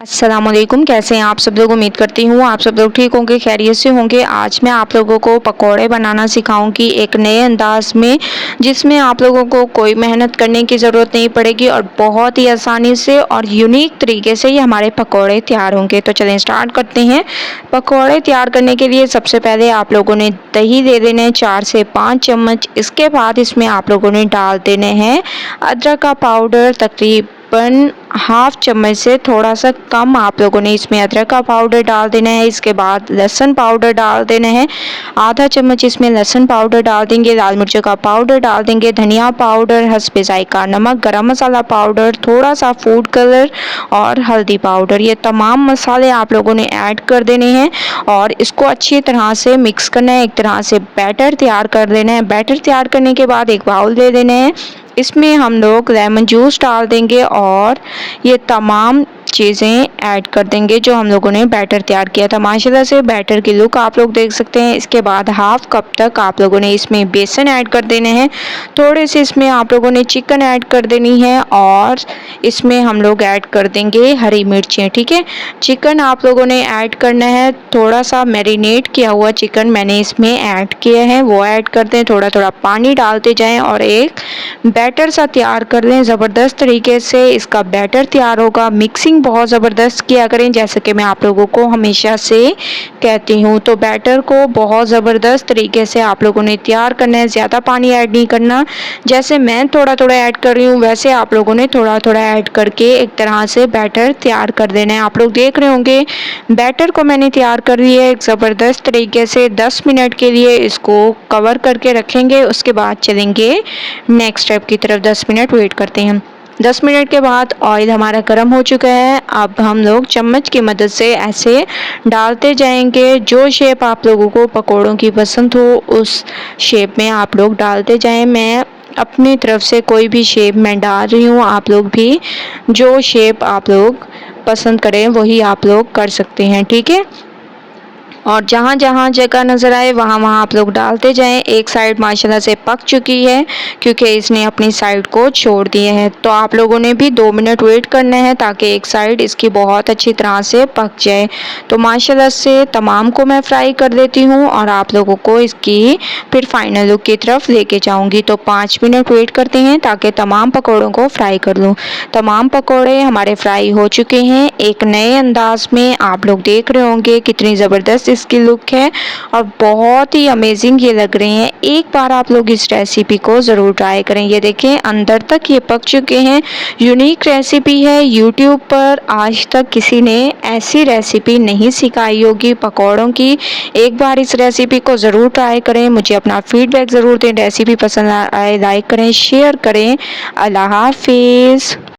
अस्सलामुअलैकुम, कैसे हैं आप सब लोग। उम्मीद करती हूँ आप सब लोग ठीक होंगे, खैरियत से होंगे। आज मैं आप लोगों को पकोड़े बनाना सिखाऊंगी एक नए अंदाज में, जिसमें आप लोगों को कोई मेहनत करने की ज़रूरत नहीं पड़ेगी और बहुत ही आसानी से और यूनिक तरीके से ये हमारे पकोड़े तैयार होंगे। तो चलें स्टार्ट करते हैं। पकोड़े तैयार करने के लिए सबसे पहले आप लोगों ने दही दे देने हैं 4 से 5 चम्मच। इसके बाद इसमें आप लोगों ने डाल देने हैं अदरक का पाउडर, तकरीबन हाफ चम्मच से थोड़ा सा कम आप लोगों ने इसमें अदरक का पाउडर डाल देना है। इसके बाद लहसुन पाउडर डाल देना है, आधा चम्मच इसमें लहसुन पाउडर डाल देंगे। लाल मिर्चों का पाउडर डाल देंगे, धनिया पाउडर, हस्बे जायका नमक, गरम मसाला पाउडर, थोड़ा सा फूड कलर और हल्दी पाउडर। ये तमाम मसाले आप लोगों ने ऐड कर देने हैं और इसको अच्छी तरह से मिक्स करना है। एक तरह से बैटर तैयार कर देना है। बैटर तैयार करने के बाद एक बाउल ले लेना है, इसमें हम लोग लेमन जूस डाल देंगे और ये तमाम चीज़ें ऐड कर देंगे जो हम लोगों ने बैटर तैयार किया था। माशाल्लाह से बैटर की लुक आप लोग देख सकते हैं। इसके बाद हाफ कप तक आप लोगों ने इसमें बेसन ऐड कर देने हैं। थोड़े से इसमें आप लोगों ने चिकन ऐड कर देनी है और इसमें हम लोग ऐड कर देंगे हरी मिर्चें। ठीक है, चिकन आप लोगों ने ऐड करना है। थोड़ा सा मैरिनेट किया हुआ चिकन मैंने इसमें ऐड किया है, वो ऐड कर दें। थोड़ा थोड़ा पानी डालते जाएं और एक बैटर सा तैयार कर लें। ज़बरदस्त तरीके से इसका बैटर तैयार होगा। मिक्सिंग बहुत ज़बरदस्त किया करें, जैसे कि मैं आप लोगों को हमेशा से कहती हूँ। तो बैटर को बहुत ज़बरदस्त तरीके से आप लोगों ने तैयार करना है, ज़्यादा पानी ऐड नहीं करना। जैसे मैं थोड़ा थोड़ा ऐड कर रही हूँ वैसे आप लोगों ने थोड़ा थोड़ा ऐड करके एक तरह से बैटर तैयार कर देना है। आप लोग देख रहे होंगे बैटर को मैंने तैयार कर लिया है एक ज़बरदस्त तरीके से। 10 मिनट के लिए इसको कवर करके रखेंगे, उसके बाद चलेंगे नेक्स्ट स्टेप की तरफ। 10 मिनट वेट करते हैं। 10 मिनट के बाद ऑयल हमारा गर्म हो चुका है। अब हम लोग चम्मच की मदद से ऐसे डालते जाएंगे। जो शेप आप लोगों को पकोड़ों की पसंद हो उस शेप में आप लोग डालते जाएं। मैं अपनी तरफ से कोई भी शेप मैं डाल रही हूँ, आप लोग भी जो शेप आप लोग पसंद करें वही आप लोग कर सकते हैं। ठीक है, और जहाँ जहाँ जगह नज़र आए वहाँ वहाँ आप लोग डालते जाएं। एक साइड माशाल्लाह से पक चुकी है क्योंकि इसने अपनी साइड को छोड़ दिए हैं। तो आप लोगों ने भी 2 मिनट वेट करना है ताकि एक साइड इसकी बहुत अच्छी तरह से पक जाए। तो माशाल्लाह से तमाम को मैं फ्राई कर देती हूँ और आप लोगों को इसकी फिर फाइनल लुक की तरफ लेके जाऊँगी। तो 5 मिनट वेट करते हैं ताकि तमाम पकौड़ों को फ्राई कर लूँ। तमाम पकौड़े हमारे फ्राई हो चुके हैं एक नए अंदाज में। आप लोग देख रहे होंगे कितनी ज़बरदस्त इसकी लुक है और बहुत ही अमेजिंग ये लग रहे हैं। एक बार आप लोग इस रेसिपी को ज़रूर ट्राई करें। ये देखें अंदर तक ये पक चुके हैं। यूनिक रेसिपी है, यूट्यूब पर आज तक किसी ने ऐसी रेसिपी नहीं सिखाई होगी पकौड़ों की। एक बार इस रेसिपी को ज़रूर ट्राई करें, मुझे अपना फीडबैक ज़रूर दें। रेसिपी पसंद आए लाइक करें, शेयर करें। अल्लाह हाफिज़।